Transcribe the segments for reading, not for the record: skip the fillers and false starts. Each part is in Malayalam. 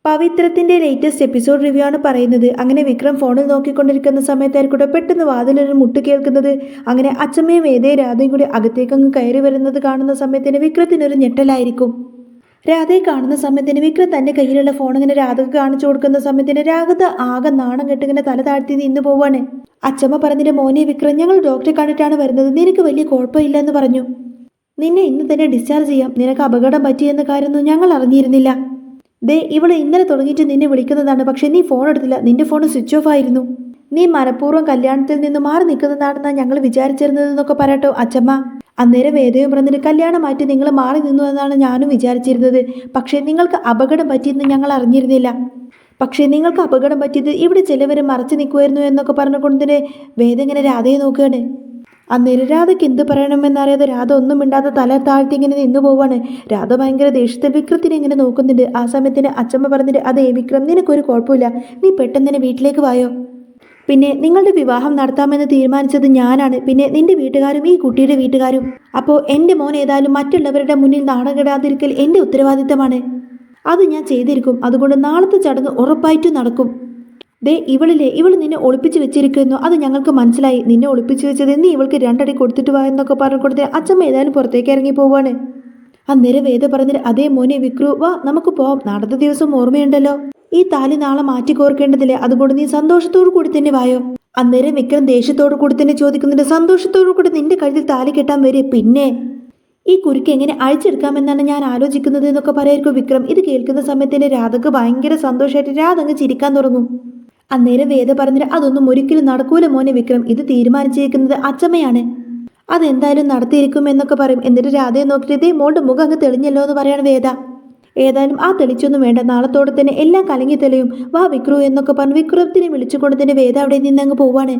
പവിത്രത്തിന്റെ ലേറ്റസ്റ്റ് എപ്പിസോഡ് റിവ്യൂ ആണ് പറയുന്നത്. അങ്ങനെ വിക്രം ഫോണിൽ നോക്കിക്കൊണ്ടിരിക്കുന്ന സമയത്തായിരിക്കും പെട്ടെന്ന് വാതിലൊരു മുട്ട് കേൾക്കുന്നത്. അങ്ങനെ അച്ഛമ്മയും വേദയും രാധയും കൂടി അകത്തേക്കങ്ങ് കയറി വരുന്നത് കാണുന്ന സമയത്തിന് വിക്രത്തിനൊരു ഞെട്ടലായിരിക്കും. രാധയെ കാണുന്ന സമയത്തിന് വിക്രം തന്റെ കയ്യിലുള്ള ഫോൺ ഇങ്ങനെ രാധക്ക് കാണിച്ചു കൊടുക്കുന്ന സമയത്തിന് രാധ ആകെ നാണം കെട്ടിങ്ങനെ തല താഴ്ത്തി നിന്ന് പോവാണ്. അച്ഛമ്മ പറഞ്ഞിട്ട് മോനെ വിക്രം, ഞങ്ങൾ ഡോക്ടറെ കണ്ടിട്ടാണ് വരുന്നത്, നിനക്ക് വലിയ കുഴപ്പമില്ല എന്ന് പറഞ്ഞു. നിന്നെ ഇന്ന് തന്നെ ഡിസ്ചാർജ് ചെയ്യാം, നിനക്ക് അപകടം പറ്റിയെന്ന കാര്യമൊന്നും ഞങ്ങൾ അറിഞ്ഞിരുന്നില്ല. ദേ ഇവള് ഇന്നലെ തുടങ്ങിയിട്ട് നിന്നെ വിളിക്കുന്നതാണ്, പക്ഷെ നീ ഫോൺ എടുത്തില്ല, നിന്റെ ഫോൺ സ്വിച്ച് ഓഫ് ആയിരുന്നു. നീ മനഃപൂർവ്വം കല്യാണത്തിൽ നിന്ന് മാറി നിൽക്കുന്നതാണെന്നാണ് ഞങ്ങൾ വിചാരിച്ചിരുന്നതെന്നൊക്കെ പറയട്ടോ അച്ഛമ്മ. അന്നേരം വേദയും പറഞ്ഞിട്ട് കല്യാണം മാറ്റി നിങ്ങൾ മാറി നിന്നു എന്നാണ് ഞാനും വിചാരിച്ചിരുന്നത്, പക്ഷേ നിങ്ങൾക്ക് അപകടം പറ്റിയെന്ന് ഞങ്ങൾ അറിഞ്ഞിരുന്നില്ല. പക്ഷേ നിങ്ങൾക്ക് അപകടം പറ്റിയത് ഇവിടെ ചിലവർ മറച്ചു നിൽക്കുമായിരുന്നു എന്നൊക്കെ പറഞ്ഞുകൊണ്ട് വേദ ഇങ്ങനെ രാധയെ നോക്കുകയാണ്. അന്നേരം രാധയ്ക്ക് എന്ത് പറയണമെന്നറിയാതെ രാധ ഒന്നും മിണ്ടാതെ തല താഴ്ത്തി ഇങ്ങനെ നിന്നു പോവാണ്. രാധ ഭയങ്കര ദേഷ്യത്തിൽ വിക്രത്തിനെ ഇങ്ങനെ നോക്കുന്നുണ്ട്. ആ സമയത്തിന് അച്ഛമ്മ പറഞ്ഞിട്ട്, അതേ വിക്രം, നിനക്കൊരു കുഴപ്പമില്ല, നീ പെട്ടെന്ന് തന്നെ വീട്ടിലേക്ക് വായോ. പിന്നെ നിങ്ങളുടെ വിവാഹം നടത്താമെന്ന് തീരുമാനിച്ചത് ഞാനാണ്, പിന്നെ നിന്റെ വീട്ടുകാരും ഈ കുട്ടിയുടെ വീട്ടുകാരും. അപ്പോൾ എൻ്റെ മോൻ ഏതായാലും മറ്റുള്ളവരുടെ മുന്നിൽ നാണകെടാതിരിക്കൽ എൻ്റെ ഉത്തരവാദിത്തമാണ്. അത് ഞാൻ ചെയ്തിരിക്കും. അതുകൊണ്ട് നാളത്തെ ചടങ്ങ് ഉറപ്പായിട്ടും നടക്കും. ദേ ഇവളിലെ ഇവൾ നിന്നെ ഒളിപ്പിച്ച് വെച്ചിരിക്കുന്നു, അത് ഞങ്ങൾക്ക് മനസ്സിലായി. നിന്നെ ഒളിപ്പിച്ച് വെച്ചത് നീ ഇവൾക്ക് രണ്ടടി കൊടുത്തിട്ട് വാ എന്നൊക്കെ പറഞ്ഞു കൊടുത്ത് അച്ഛമ്മ ഏതായാലും പുറത്തേക്ക് ഇറങ്ങി പോവാണ്. അന്നേരം വേദ പറഞ്ഞിട്ട്, അതേ മോനെ വിക്രു, വാ നമുക്ക് പോവാം, നാളത്തെ ദിവസം ഓർമ്മയുണ്ടല്ലോ, ഈ താലി നാളെ മാറ്റി കോർക്കേണ്ടതില്ലേ, അതുകൊണ്ട് നീ സന്തോഷത്തോടു കൂടി തന്നെ വായോ. അന്നേരം വിക്രം ദേഷ്യത്തോടു കൂടി തന്നെ ചോദിക്കുന്നുണ്ട്, സന്തോഷത്തോടു കൂടി നിന്റെ കഴുത്തിൽ താലി കെട്ടാൻ വരെ, പിന്നെ ഈ കുരുക്ക് എങ്ങനെ അഴിച്ചെടുക്കാമെന്നാണ് ഞാൻ ആലോചിക്കുന്നത് എന്നൊക്കെ പറയായിരിക്കും വിക്രം. ഇത് കേൾക്കുന്ന സമയത്തിന് രാധക്ക് ഭയങ്കര സന്തോഷമായിട്ട് രാധ അങ്ങ് ചിരിക്കാൻ തുടങ്ങും. അന്നേരം വേദ പറഞ്ഞിട്ട്, അതൊന്നും ഒരിക്കലും നടക്കൂല മോനെ വിക്രം, ഇത് തീരുമാനിച്ചിരിക്കുന്നത് അച്ഛമ്മയാണ്, അതെന്തായാലും നടത്തിയിരിക്കും എന്നൊക്കെ പറയും. എന്നിട്ട് രാധയെ നോക്കിയിട്ട്, ഇതേ മോളുടെ മുഖം അങ്ങ് തെളിഞ്ഞല്ലോ എന്ന് പറയാണ് വേദ. ഏതായാലും ആ തെളിച്ചൊന്നും വേണ്ട, നാളത്തോടെ തന്നെ എല്ലാം കലങ്ങി തെളിയും, വാ വിക്രു എന്നൊക്കെ പറഞ്ഞ് വിക്രത്തിനെ വിളിച്ചുകൊണ്ട് തന്നെ വേദ അവിടെ നിന്ന് അങ്ങ് പോവാണ്.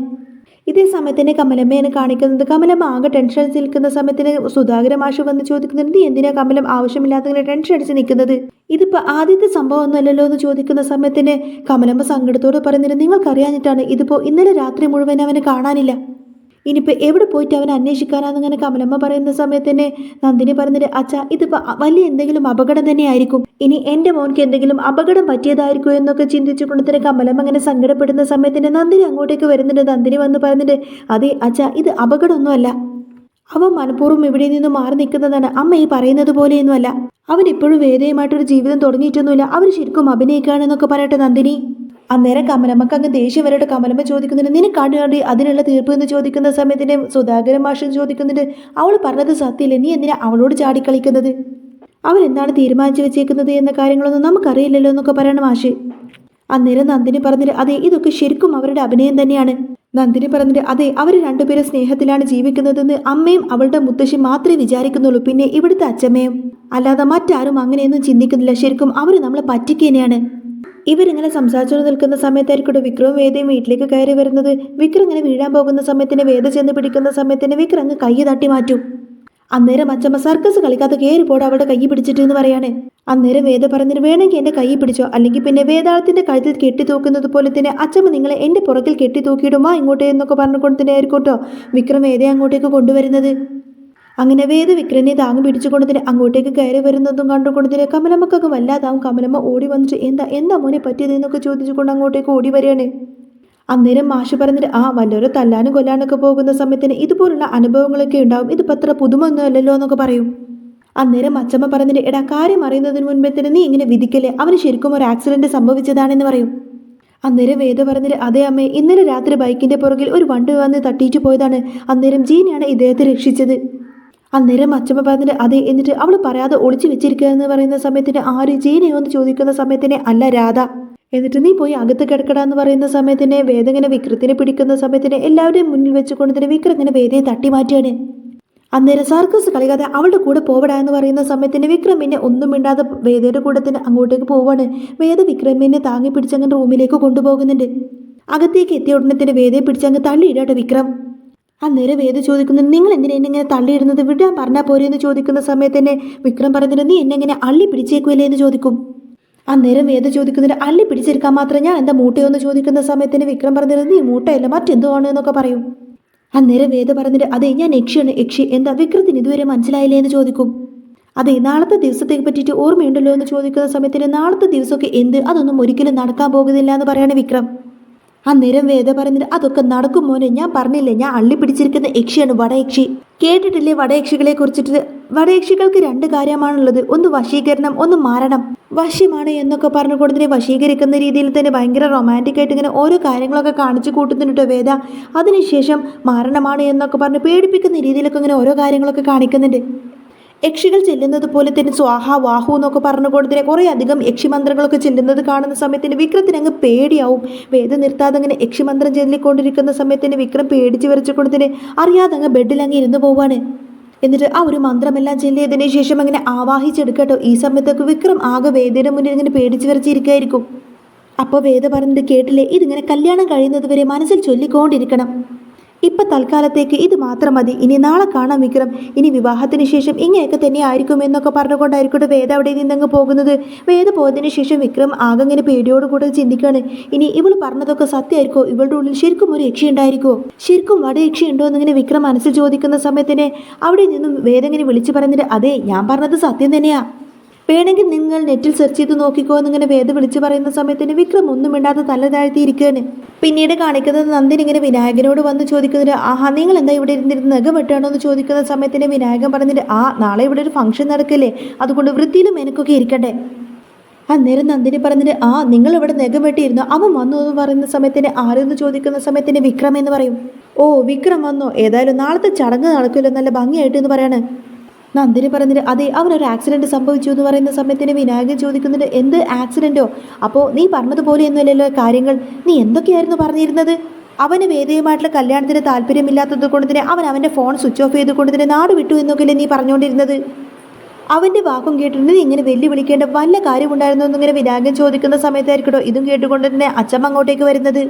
ഇതേ സമയത്തിന് കമലമ്മയാണ് കാണിക്കുന്നത്. കമലമ്മ ആകെ ടെൻഷൻ അടിച്ച് നിൽക്കുന്ന സമയത്തിന് സുധാകര മാഷ് വന്ന് ചോദിക്കുന്നത്, നീ എന്തിനാ കമലം ആവശ്യമില്ലാത്ത ഇങ്ങനെ ടെൻഷൻ അടിച്ച് നിൽക്കുന്നത്, ഇതിപ്പോൾ ആദ്യത്തെ സംഭവം ഒന്നുമല്ലല്ലോ എന്ന് ചോദിക്കുന്ന സമയത്തിന് കമലമ്മ സങ്കടത്തോട് പറയുന്നത്, നിങ്ങൾക്കറിയാഞ്ഞിട്ടാണ്, ഇതിപ്പോൾ ഇന്നലെ രാത്രി മുഴുവൻ അവനെ കാണാനില്ല, ഇനിയിപ്പോൾ എവിടെ പോയിട്ട് അവനെ അന്വേഷിക്കാനാന്നിങ്ങനെ കമലമ്മ പറയുന്ന സമയത്തന്നെ നന്ദിനി പറഞ്ഞിട്ട്, അച്ഛാ ഇതിപ്പോൾ വലിയ എന്തെങ്കിലും അപകടം തന്നെയായിരിക്കും, ഇനി എൻ്റെ മോൻക്ക് എന്തെങ്കിലും അപകടം പറ്റിയതായിരിക്കും എന്നൊക്കെ ചിന്തിച്ചുകൊണ്ട് തന്നെ കമലമ്മ അങ്ങനെ സങ്കടപ്പെടുന്ന സമയത്തിന് നന്ദിനി അങ്ങോട്ടേക്ക് വരുന്നുണ്ട്. നന്ദിനി വന്ന് പറഞ്ഞിട്ട്, അതെ അച്ഛാ, ഇത് അപകടമൊന്നുമല്ല, അവൻ മനഃപൂർവ്വം ഇവിടെ നിന്ന് മാറി നിൽക്കുന്നതാണ്, അമ്മ ഈ പറയുന്നത് പോലെയൊന്നുമല്ല, അവൻ ഇപ്പോഴും വേദയുമായിട്ടൊരു ജീവിതം തുടങ്ങിയിട്ടൊന്നുമില്ല, അവർ ശരിക്കും അഭിനയിക്കുകയാണെന്നൊക്കെ പറയട്ടെ നന്ദിനി. അന്നേരം കമലമ്മക്ക് അങ്ങ് ദേഷ്യം വരട്ടെ. കമലമ്മ ചോദിക്കുന്നുണ്ട്, നിനക്കാണ്ട് കണ്ടി അതിനുള്ള തീർപ്പ് എന്ന് ചോദിക്കുന്ന സമയത്തിന് സുധാകരൻ മാഷ് ചോദിക്കുന്നുണ്ട്, അവൾ പറഞ്ഞത് സത്യമില്ലേ, നീ എന്തിനാ അവളോട് ചാടിക്കളിക്കുന്നത്, അവരെന്താണ് തീരുമാനിച്ചു വെച്ചേക്കുന്നത് എന്ന കാര്യങ്ങളൊന്നും നമുക്കറിയില്ലല്ലോ എന്നൊക്കെ പറയണം മാഷ്. അന്നേരം നന്ദിനി പറഞ്ഞിട്ട്, അതെ ഇതൊക്കെ ശരിക്കും അവരുടെ അഭിനയം തന്നെയാണ്. നന്ദിനി പറഞ്ഞിട്ട്, അതെ അവർ രണ്ടുപേരും സ്നേഹത്തിലാണ് ജീവിക്കുന്നതെന്ന് അമ്മയും അവളുടെ മുത്തശ്ശി മാത്രമേ വിചാരിക്കുന്നുള്ളൂ, പിന്നെ ഇവിടുത്തെ അച്ഛമ്മയും, അല്ലാതെ മറ്റാരും അങ്ങനെയൊന്നും ചിന്തിക്കുന്നില്ല, ശരിക്കും അവർ നമ്മളെ പറ്റിക്കുകയാണ്. ഇവരിങ്ങനെ സംസാരിച്ചുകൊണ്ട് നിൽക്കുന്ന സമയത്തായിരിക്കും വിക്രവും വേദയും വീട്ടിലേക്ക് കയറി വരുന്നത്. വിക്രം ഇങ്ങനെ വീഴാൻ പോകുന്ന സമയത്തിന് വേദ ചെന്ന് പിടിക്കുന്ന സമയത്തിന് വിക്രം അങ്ങ് കൈ തട്ടി മാറ്റും. അന്നേരം അച്ഛമ്മ, സർക്കസ് കളിക്കാത്ത കയറി പോടെ അവളുടെ കൈ പിടിച്ചിട്ട് എന്ന് പറയാണ്. അന്നേരം വേദ പറഞ്ഞിട്ട്, വേണമെങ്കിൽ എൻ്റെ കൈ പിടിച്ചോ, അല്ലെങ്കിൽ പിന്നെ വേദാളത്തിന്റെ കഴുത്തിൽ കെട്ടി തൂക്കുന്നത് പോലെ തന്നെ അച്ഛമ്മ നിങ്ങളെ എൻ്റെ പുറകിൽ കെട്ടി തൂക്കിയിടുമാ ഇങ്ങോട്ടേ എന്നൊക്കെ പറഞ്ഞുകൊണ്ട് തന്നെ ആയിരിക്കും കേട്ടോ വിക്രം വേദയെ അങ്ങോട്ടേക്ക് കൊണ്ടുവരുന്നത്. അങ്ങനെ വേദ വിക്രനെ താങ്ങി പിടിച്ചുകൊണ്ട് തന്നെ അങ്ങോട്ടേക്ക് കയറി വരുന്നതും കണ്ടുകൊണ്ട് തന്നെ കമലമ്മക്കൊക്കെ വല്ലാതാവും. കമലമ്മ ഓടി വന്നിട്ട്, എന്താ മോനെ പറ്റിയതെന്നൊക്കെ ചോദിച്ചുകൊണ്ട് അങ്ങോട്ടേക്ക് ഓടി വരികയാണ്. അന്നേരം മാഷ് പറഞ്ഞിട്ട്, വല്ലവരും തല്ലാനും കൊല്ലാനൊക്കെ പോകുന്ന സമയത്തിന് ഇതുപോലുള്ള അനുഭവങ്ങളൊക്കെ ഉണ്ടാവും, ഇതിപ്പോൾ അത്ര പുതുമൊന്നും അല്ലല്ലോ എന്നൊക്കെ പറയും. അന്നേരം അച്ഛമ്മ പറഞ്ഞിട്ട്, എടാ കാര്യം അറിയുന്നതിന് മുൻപേ തന്നെ നീ ഇങ്ങനെ വിധിക്കല്ലേ, അവന് ശരിക്കും ഒരു ആക്സിഡന്റ് സംഭവിച്ചതാണെന്ന് പറയും. അന്നേരം വേദ പറഞ്ഞിട്ട്, അതേ അമ്മേ, ഇന്നലെ രാത്രി ബൈക്കിന്റെ പുറകിൽ ഒരു വണ്ടി വന്ന് തട്ടിയിട്ട് പോയതാണ്, അന്നേരം ജീനയാണ് ഇദ്ദേഹത്തെ രക്ഷിച്ചത്. അന്നേരം അച്ഛമ്മ പറഞ്ഞിട്ട്, അതെ, എന്നിട്ട് അവൾ പറയാതെ ഒളിച്ചു വെച്ചിരിക്കുക എന്ന് പറയുന്ന സമയത്തിന്, ആര് ജീനയോ എന്ന് ചോദിക്കുന്ന സമയത്തിനെ, അല്ല രാധ, എന്നിട്ട് നീ പോയി അകത്ത് കിടക്കടാന്ന് പറയുന്ന സമയത്തിന് വേദ ഇങ്ങനെ വിക്രത്തിനെ പിടിക്കുന്ന സമയത്തിന് എല്ലാവരുടെയും മുന്നിൽ വെച്ചുകൊണ്ട് തന്നെ വിക്രം ഇങ്ങനെ വേദയെ തട്ടി മാറ്റിയാണ്. അന്നേരം സർക്കസ് കളിക്കാതെ അവളുടെ കൂടെ പോവടാ എന്ന് പറയുന്ന സമയത്തിന് വിക്രം പിന്നെ ഒന്നും മിണ്ടാതെ വേദയുടെ കൂടെ തന്നെ അങ്ങോട്ടേക്ക് പോവാണ്. വേദ വിക്രമിനെ താങ്ങി പിടിച്ചങ്ങനെ റൂമിലേക്ക് കൊണ്ടുപോകുന്നുണ്ട്. അകത്തേക്ക് എത്തിയ ഉടനെ തന്നെ വേദയെ പിടിച്ചങ്ങ് തള്ളിയിടാട്ടോ വിക്രം. അന്നേരം വേദ ചോദിക്കുന്നത്, നിങ്ങൾ എന്തിനാ എന്നെ ഇങ്ങനെ തള്ളിയിടുന്നത്, വിടാൻ പറഞ്ഞാൽ പോരെ എന്ന് ചോദിക്കുന്ന സമയത്ത് തന്നെ വിക്രം പറഞ്ഞിട്ട്, നീ എന്നെ ഇങ്ങനെ അള്ളി പിടിച്ചേക്കുമല്ലേ എന്ന് ചോദിക്കും. അന്നേരം വേദ ചോദിക്കുന്നുണ്ട്, അള്ളി പിടിച്ചെടുക്കാൻ മാത്രം ഞാൻ എന്താ മൂട്ടയോ എന്ന് ചോദിക്കുന്ന സമയത്തിന് വിക്രം പറഞ്ഞിട്ട്, നീ മൂട്ടയല്ല മറ്റെന്തോ ആണ് എന്നൊക്കെ പറയും. അന്നേരം വേദ പറഞ്ഞിട്ട്, അതെ ഞാൻ യക്ഷിയാണ്, യക്ഷി എന്താ വിക്രത്തിന് ഇതുവരെ മനസ്സിലായില്ലേ എന്ന് ചോദിക്കും. അതെ, നാളത്തെ ദിവസത്തേക്ക് പറ്റിയിട്ട് ഓർമ്മയുണ്ടല്ലോ എന്ന് ചോദിക്കുന്ന സമയത്തിന് നാളത്തെ ദിവസമൊക്കെ എന്ത്, അതൊന്നും ഒരിക്കലും നടക്കാൻ പോകുന്നില്ല എന്ന് പറയാണ് വിക്രം. അന്നേരം വേദ പറഞ്ഞിട്ട് അതൊക്കെ നടക്കും മോനെ, ഞാൻ പറഞ്ഞില്ലേ ഞാൻ അള്ളി പിടിച്ചിരിക്കുന്ന യക്ഷിയാണ് വടയക്ഷി. കേട്ടിട്ടില്ലേ വടയക്ഷികളെ കുറിച്ചിട്ട്? വടയക്ഷികൾക്ക് രണ്ട് കാര്യമാണുള്ളത്, ഒന്ന് വശീകരണം, ഒന്ന് മാരണം. വശ്യമാണ് എന്നൊക്കെ പറഞ്ഞുകൊണ്ടതിനെ വശീകരിക്കുന്ന രീതിയിൽ തന്നെ ഭയങ്കര റൊമാൻറ്റിക് ആയിട്ട് ഇങ്ങനെ ഓരോ കാര്യങ്ങളൊക്കെ കാണിച്ചു കൂട്ടുന്നുണ്ട് വേദ. അതിനുശേഷം മാരണമാണ് എന്നൊക്കെ പറഞ്ഞ് പേടിപ്പിക്കുന്ന രീതിയിലൊക്കെ ഇങ്ങനെ ഓരോ കാര്യങ്ങളൊക്കെ കാണിക്കുന്നുണ്ട്. യക്ഷികൾ ചെല്ലുന്നത് പോലെ തന്നെ സ്വാഹ വാഹു എന്നൊക്കെ പറഞ്ഞുകൊണ്ട് കുറേ അധികം യക്ഷിമന്ത്രങ്ങളൊക്കെ ചെല്ലുന്നത് കാണുന്ന സമയത്തിന് വിക്രത്തിന് അങ്ങ് പേടിയാവും. വേദം നിർത്താതെ അങ്ങനെ യക്ഷിമന്ത്രം ചൊല്ലിക്കൊണ്ടിരിക്കുന്ന സമയത്തിന് വിക്രം പേടിച്ച് വിറച്ചുകൊണ്ട് തന്നെ അറിയാതെ അങ്ങ് ബെഡിൽ അങ്ങ് ഇരുന്ന് പോവാണ്. എന്നിട്ട് ആ ഒരു മന്ത്രമെല്ലാം ചൊല്ലിയതിന് ശേഷം അങ്ങനെ ആവാഹിച്ചെടുക്കട്ടോ. ഈ സമയത്തൊക്കെ വിക്രം ആകെ വേദയുടെ മുന്നിൽ ഇങ്ങനെ പേടിച്ച് വിറച്ചിരിക്കായിരിക്കും. അപ്പോൾ വേദ പറഞ്ഞിട്ട് കേട്ടില്ലേ, ഇതിങ്ങനെ കല്യാണം കഴിയുന്നത് വരെ മനസ്സിൽ ചൊല്ലിക്കൊണ്ടിരിക്കണം. ഇപ്പം തൽക്കാലത്തേക്ക് ഇത് മാത്രം മതി, ഇനി നാളെ കാണാം വിക്രം, ഇനി വിവാഹത്തിന് ശേഷം ഇങ്ങനെയൊക്കെ തന്നെ ആയിരിക്കും എന്നൊക്കെ പറഞ്ഞുകൊണ്ടായിരിക്കട്ടെ വേദ അവിടെ നിന്നങ്ങ് പോകുന്നത്. വേദ പോയതിനു ശേഷം വിക്രം ആകെ ഇങ്ങനെ പേടിയോടുകൂടെ ചിന്തിക്കുകയാണ്, ഇനി ഇവൾ പറഞ്ഞതൊക്കെ സത്യമായിരിക്കോ, ഇവളുടെ ഉള്ളിൽ ശരിക്കും ഒരു യക്ഷി ഉണ്ടായിരിക്കുമോ, ശരിക്കും വടയക്ഷി ഉണ്ടോ എന്നിങ്ങനെ വിക്രം മനസ്സിൽ ചോദിക്കുന്ന സമയത്തിന് അവിടെ നിന്നും വേദ ഇങ്ങനെ വിളിച്ചു പറഞ്ഞിട്ട് അതെ ഞാൻ പറഞ്ഞത് സത്യം തന്നെയാ, വേണമെങ്കിൽ നിങ്ങൾ നെറ്റിൽ സെർച്ച് ചെയ്ത് നോക്കിക്കോ എന്നിങ്ങനെ വേദ വിളിച്ചു പറയുന്ന സമയത്തിന് വിക്രം ഒന്നും മിണ്ടാതെ തല താഴ്ത്തിയിരിക്കുകയാണ്. പിന്നീട് കാണിക്കുന്നത് നന്ദിനി ഇങ്ങനെ വിനായകനോട് വന്ന് ചോദിക്കുന്നത്, ആഹാ നിങ്ങൾ എന്താ ഇവിടെ ഇരുന്നിരുന്ന് നഖം വെട്ടാണോ എന്ന് ചോദിക്കുന്ന സമയത്തിന് വിനായകൻ പറഞ്ഞിട്ട് നാളെ ഇവിടെ ഒരു ഫംഗ്ഷൻ നടക്കില്ലേ, അതുകൊണ്ട് വൃത്തിയിലും എനിക്കൊക്കെ ഇരിക്കട്ടെ. അന്നേരം നന്ദിനി പറഞ്ഞിട്ട് നിങ്ങൾ ഇവിടെ നഖം വെട്ടിയിരുന്നു, അവൻ വന്നു എന്ന് പറയുന്ന സമയത്തിന് ആരെന്ന് ചോദിക്കുന്ന സമയത്തിന് വിക്രം എന്ന് പറയും. ഓ വിക്രം വന്നോ, ഏതായാലും നാളത്തെ ചടങ്ങ് നടക്കില്ലോ നല്ല ഭംഗിയായിട്ട് എന്ന് പറയാണ്. നന്ദിനി പറഞ്ഞിട്ട് അതെ അവനൊരു ആക്സിഡൻറ്റ് സംഭവിച്ചു എന്ന് പറയുന്ന സമയത്തിന് വിനായകൻ ചോദിക്കുന്നുണ്ട്, എന്ത് ആക്സിഡൻറ്റോ, അപ്പോൾ നീ പറഞ്ഞതുപോലെയൊന്നുമല്ലല്ലോ കാര്യങ്ങൾ, നീ എന്തൊക്കെയായിരുന്നു പറഞ്ഞിരുന്നത്, അവന് വേദയുമായിട്ടുള്ള കല്യാണത്തിന് താല്പര്യമില്ലാത്തത് കൊണ്ട് തന്നെ അവൻ അവൻ്റെ ഫോൺ സ്വിച്ച് ഓഫ് ചെയ്തുകൊണ്ട് തന്നെ നാട് വിട്ടു എന്നൊക്കെയല്ലേ നീ പറഞ്ഞുകൊണ്ടിരുന്നത്, അവൻ്റെ വാക്കും കേട്ടിട്ട് നീ ഇങ്ങനെ വെല്ലുവിളിക്കേണ്ട വല്ല കാര്യമുണ്ടായിരുന്നു എന്നിങ്ങനെ വിനായകൻ ചോദിക്കുന്ന സമയത്തായിരിക്കട്ടോ ഇതും കേട്ടുകൊണ്ട് തന്നെ അച്ചമ്മ അങ്ങോട്ടേക്ക് വരുന്നത്.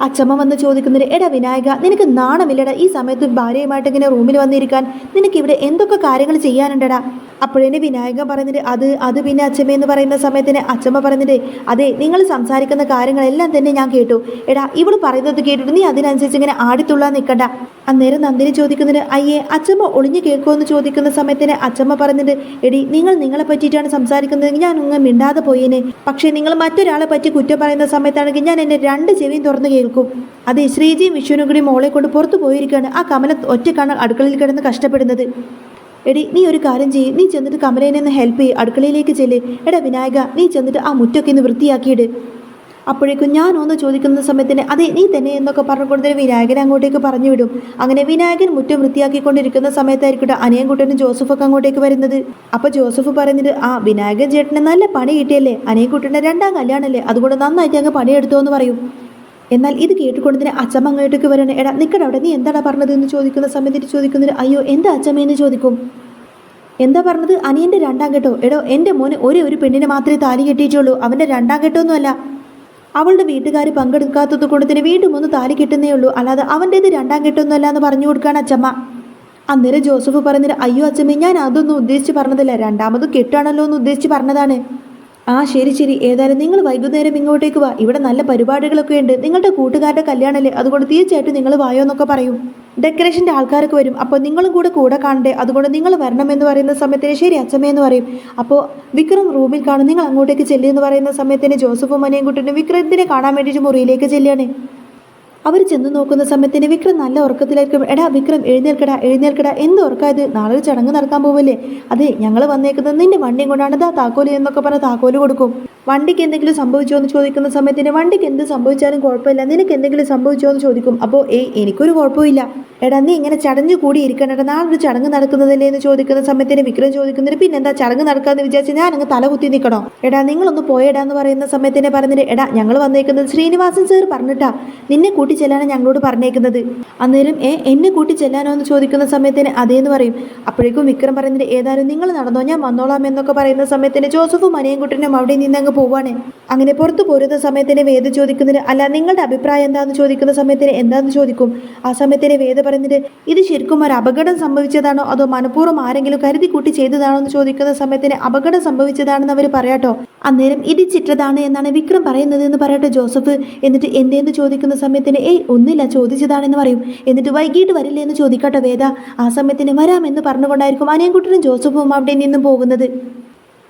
അച്ചമ്മ വന്ന് ചോദിക്കുന്നത്, എടാ വിനായക നിനക്ക് നാണമില്ലടാ ഈ സമയത്ത് ഭാര്യയുമായിട്ട് ഇങ്ങനെ റൂമിൽ വന്നിരിക്കാൻ, നിനക്കിവിടെ എന്തൊക്കെ കാര്യങ്ങൾ ചെയ്യാനുണ്ടടാ. അപ്പോഴേനെ വിനായകൻ പറഞ്ഞിട്ട് അത് പിന്നെ അച്ചമ്മ എന്ന് പറയുന്ന സമയത്തിന് അച്ചമ്മ പറഞ്ഞിട്ട് അതെ നിങ്ങൾ സംസാരിക്കുന്ന കാര്യങ്ങളെല്ലാം തന്നെ ഞാൻ കേട്ടു, എടാ ഇവൾ പറയുന്നത് കേട്ടിട്ട് നീ അതിനനുസരിച്ച് ഇങ്ങനെ ആടിത്തുള്ളാൻ നിൽക്കണ്ട. അന്നേരം നന്ദിനി ചോദിക്കുന്നുണ്ട്, അയ്യേ അച്ചമ്മ ഒളിഞ്ഞു കേൾക്കുമോ എന്ന് ചോദിക്കുന്ന സമയത്തിന് അച്ചമ്മ പറഞ്ഞിട്ട് എടി നിങ്ങളെ പറ്റിയിട്ടാണ് സംസാരിക്കുന്നതെങ്കിൽ ഞാൻ അങ്ങ് മിണ്ടാതെ പോയേനെ, പക്ഷേ നിങ്ങൾ മറ്റൊരാളെ പറ്റി കുറ്റം പറയുന്ന സമയത്താണെങ്കിൽ ഞാൻ എൻ്റെ രണ്ട് ചെവിയും തുറന്ന് കേൾക്കും. അതെ ശ്രീജിയും വിഷ്ണുവിനും കൂടി മോളെ കൊണ്ട് പുറത്തു പോയിരിക്കുകയാണ്, ആ കമല ഒറ്റക്കാണ് അടുക്കളയിൽ കിടന്ന് കഷ്ടപ്പെടുന്നത്. എടി നീ ഒരു കാര്യം ചെയ്യ്, നീ ചെന്നിട്ട് കമലേനെ ഒന്ന് ഹെൽപ്പ് ചെയ്യ്, അടുക്കളയിലേക്ക് ചെല്ല്. എടാ വിനായക നീ ചെന്നിട്ട് ആ മുറ്റൊക്കെ ഒന്ന് വൃത്തിയാക്കിയിട്. അപ്പോഴേക്കും ഞാനൊന്ന് ചോദിക്കുന്ന സമയത്തിന് അതെ നീ തന്നെ എന്നൊക്കെ പറഞ്ഞുകൊണ്ട് വിനായകനെ അങ്ങോട്ടേക്ക് പറഞ്ഞു വിടും. അങ്ങനെ വിനായകൻ മുറ്റം വൃത്തിയാക്കിക്കൊണ്ടിരിക്കുന്ന സമയത്തായിരിക്കട്ടെ അനിയൻകുട്ടനും ജോസഫൊക്കെ അങ്ങോട്ടേക്ക് വരുന്നത്. അപ്പോൾ ജോസഫ് പറയുന്നത് വിനായകൻ ചേട്ടന് നല്ല പണി കിട്ടിയല്ലേ, അനിയൻകുട്ടൻ്റെ രണ്ടാം കല്യാണമല്ലേ, അതുകൊണ്ട് നന്നായിട്ട് അങ്ങ് പണിയെടുത്തോ എന്ന് പറയും. എന്നാൽ ഇത് കേട്ടുകൊണ്ടതിന് അച്ചമ്മ അങ്ങോട്ടേക്ക് വരണേ, എടാ നിൽക്കട അവിടെ, നീ എന്താടാ പറഞ്ഞത് എന്ന് ചോദിക്കുന്ന സമയത്ത് ചോദിക്കുന്നത് അയ്യോ എന്താ അച്ചമ്മയെന്ന് ചോദിക്കും. എന്താ പറഞ്ഞത്, അനിയൻ്റെ രണ്ടാം കെട്ടോ, എടോ എൻ്റെ മോന് ഒരു പെണ്ണിനെ മാത്രമേ താലി കെട്ടിയിട്ടുള്ളൂ, അവൻ്റെ രണ്ടാം കെട്ടൊന്നുമല്ല, അവളുടെ വീട്ടുകാർ പങ്കെടുക്കാത്തത് കൊണ്ട് തന്നെ വീണ്ടും ഒന്ന് താലി കെട്ടുന്നേ ഉള്ളൂ, അല്ലാതെ അവൻ്റേത് രണ്ടാം കെട്ടൊന്നുമല്ല എന്ന് പറഞ്ഞു കൊടുക്കുകയാണ് അച്ചമ്മ. അന്നേരം ജോസഫ് പറഞ്ഞിട്ട് അയ്യോ അച്ചമ്മ ഞാൻ അതൊന്നും ഉദ്ദേശിച്ച് പറഞ്ഞതല്ല, രണ്ടാമത് കെട്ടാണല്ലോ എന്ന് ഉദ്ദേശിച്ച് പറഞ്ഞതാണ്. ശരി ഏതായാലും നിങ്ങൾ വൈകുന്നേരം ഇങ്ങോട്ടേക്ക് വാ, ഇവിടെ നല്ല പരിപാടികളൊക്കെ ഉണ്ട്, നിങ്ങളുടെ കൂട്ടുകാരുടെ കല്യാണമല്ലേ, അതുകൊണ്ട് തീർച്ചയായിട്ടും നിങ്ങൾ വായോ എന്നൊക്കെ പറയും. ഡെക്കറേഷൻ്റെ ആൾക്കാരൊക്കെ വരും, അപ്പോൾ നിങ്ങളും കൂടെ കാണണ്ടേ, അതുകൊണ്ട് നിങ്ങൾ വരണമെന്ന് പറയുന്ന സമയത്തിന് ശരി അച്ചമ്മയെന്ന് പറയും. അപ്പോൾ വിക്രം റൂമിൽ കാണും, നിങ്ങൾ അങ്ങോട്ടേക്ക് ചെല്ലുമെന്ന് പറയുന്ന സമയത്തിന് ജോസഫും അനിയൻകുട്ടനും വിക്രത്തിനെ കാണാൻ വേണ്ടിയിട്ട് മുറിയിലേക്ക് ചെല്ലുകയാണ്. അവർ ചെന്ന് നോക്കുന്ന സമയത്തിന് വിക്രം നല്ല ഉറക്കത്തിലായിരിക്കും. എടാ വിക്രം എഴുന്നേൽക്കടാ എന്ത് ഉറക്കായത്, നാളെ ഒരു ചടങ്ങ് നടക്കാൻ പോവല്ലേ, അതെ ഞങ്ങൾ വന്നേക്കുന്നത് നിന്റെ വണ്ടിയും കൊണ്ടാണ്, ദാ താക്കോല് എന്നൊക്കെ പറഞ്ഞ് താക്കോല് കൊടുക്കും. വണ്ടിക്ക് എന്തെങ്കിലും സംഭവിച്ചോ എന്ന് ചോദിക്കുന്ന സമയത്തിന് വണ്ടിക്ക് എന്ത് സംഭവിച്ചാലും കുഴപ്പമില്ല, നിനക്ക് എന്തെങ്കിലും സംഭവിച്ചോ എന്ന് ചോദിക്കും. അപ്പോൾ എനിക്കൊരു കുഴപ്പമില്ല, എടാ നീ ഇങ്ങനെ ചടഞ്ഞു കൂടി ഇരിക്കണ്ട, നാളെ ഒരു ചടങ്ങ് നടക്കുന്നതല്ലേ എന്ന് ചോദിക്കുന്ന സമയത്തിന് വിക്രം ചോദിക്കുന്നത് പിന്നെന്താ ചടങ്ങ് നടക്കാമെന്ന് വിചാരിച്ച് ഞാൻ അങ്ങ് തലകുത്തി നിൽക്കണോ, എടാ നിങ്ങളൊന്ന് പോയെടാന്ന് പറയുന്ന സമയത്തിന് പറഞ്ഞിട്ട് എടാ ഞങ്ങൾ വന്നേക്കുന്നത് ശ്രീനിവാസൻ സാർ പറഞ്ഞിട്ടാ നിന്നെ കൂട്ടി ചെല്ലാനാണ് ഞങ്ങളോട് പറഞ്ഞേക്കുന്നത്. അന്നേരം എന്നെ കൂട്ടി ചെല്ലാനോ എന്ന് ചോദിക്കുന്ന സമയത്തിന് അതേന്ന് പറയും. അപ്പോഴേക്കും വിക്രം പറയുന്നത് ഏതായാലും നിങ്ങൾ നടന്നോ ഞാൻ വന്നോളാം എന്നൊക്കെ പറയുന്ന സമയത്തിന് ജോസഫും അനിയൻകുട്ടനും അവിടെ നിന്ന് അങ്ങ് പോവാണ്. അങ്ങനെ പുറത്തു പോരുന്ന സമയത്തിന് വേദ ചോദിക്കുന്നതിന് അല്ല നിങ്ങളുടെ അഭിപ്രായം എന്താണെന്ന് ചോദിക്കുന്ന സമയത്തിന് എന്താണെന്ന് ചോദിക്കും. ആ സമയത്തിന് വേദ പറയുന്നത് ഇത് ശരിക്കും ഒരു അപകടം സംഭവിച്ചതാണോ അതോ മനഃപൂർവ്വം ആരെങ്കിലും കരുതി കൂട്ടി ചെയ്തതാണോ എന്ന് ചോദിക്കുന്ന സമയത്തിന് അപകടം സംഭവിച്ചതാണെന്ന് അവർ പറയാട്ടോ. അന്നേരം ഇടിച്ചിട്ടതാണ് എന്നാണ് വിക്രം പറയുന്നത് എന്ന് പറയട്ടെ ജോസഫ്. എന്നിട്ട് എന്തേന്ന് ചോദിക്കുന്ന സമയത്തിന് ഒന്നില്ല ചോദിച്ചതാണെന്ന് പറയും. എന്നിട്ട് വൈകിട്ട് വരില്ലേ എന്ന് ചോദിക്കട്ടെ വേദ. ആ സമയത്തിന് വരാമെന്ന് പറഞ്ഞുകൊണ്ടായിരിക്കും അനിയൻകുട്ടനും ജോസഫും അവിടെ നിന്നും പോകുന്നത്.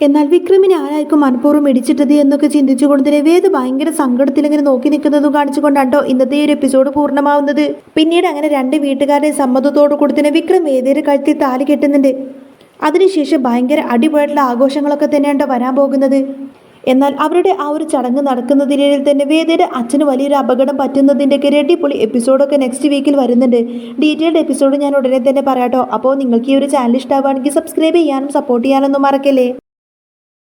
എന്നാൽ വിക്രമിനെ ആരായിരിക്കും മനഃപൂർവ്വം ഇടിച്ചിട്ടത് എന്നൊക്കെ ചിന്തിച്ചുകൊണ്ട് തന്നെ വേദ ഭയങ്കര സങ്കടത്തിൽ ഇങ്ങനെ നോക്കി നിൽക്കുന്നതും കാണിച്ചുകൊണ്ടാട്ടോ ഇന്നത്തെ ഈ ഒരു എപ്പിസോഡ് പൂർണ്ണമാവുന്നത്. പിന്നീട് അങ്ങനെ രണ്ട് വീട്ടുകാരുടെ സമ്മതത്തോടു കൂടി തന്നെ വിക്രം വേദയുടെ കഴുത്തിൽ താലി കെട്ടുന്നുണ്ട്. അതിനുശേഷം ഭയങ്കര അടിപൊളിയായിട്ടുള്ള ആഘോഷങ്ങളൊക്കെ തന്നെയാണ് വരാൻ പോകുന്നത്. എന്നാൽ അവരുടെ ആ ഒരു ചടങ്ങ് നടക്കുന്നതിനിടയിൽ തന്നെ വേദയുടെ അച്ഛന് വലിയൊരു അപകടം പറ്റുന്നതിൻ്റെയൊക്കെ അടിപൊളി എപ്പിസോഡൊക്കെ നെക്സ്റ്റ് വീക്കിൽ വരുന്നുണ്ട്. ഡീറ്റെയിൽഡ് എപ്പിസോഡ് ഞാൻ ഉടനെ തന്നെ പറയാട്ടോ. അപ്പോൾ നിങ്ങൾക്ക് ഈ ഒരു ചാനൽ ഇഷ്ടമാവുകയാണെങ്കിൽ സബ്സ്ക്രൈബ് ചെയ്യാനും സപ്പോർട്ട് ചെയ്യാനൊന്നും മറക്കല്ലേ.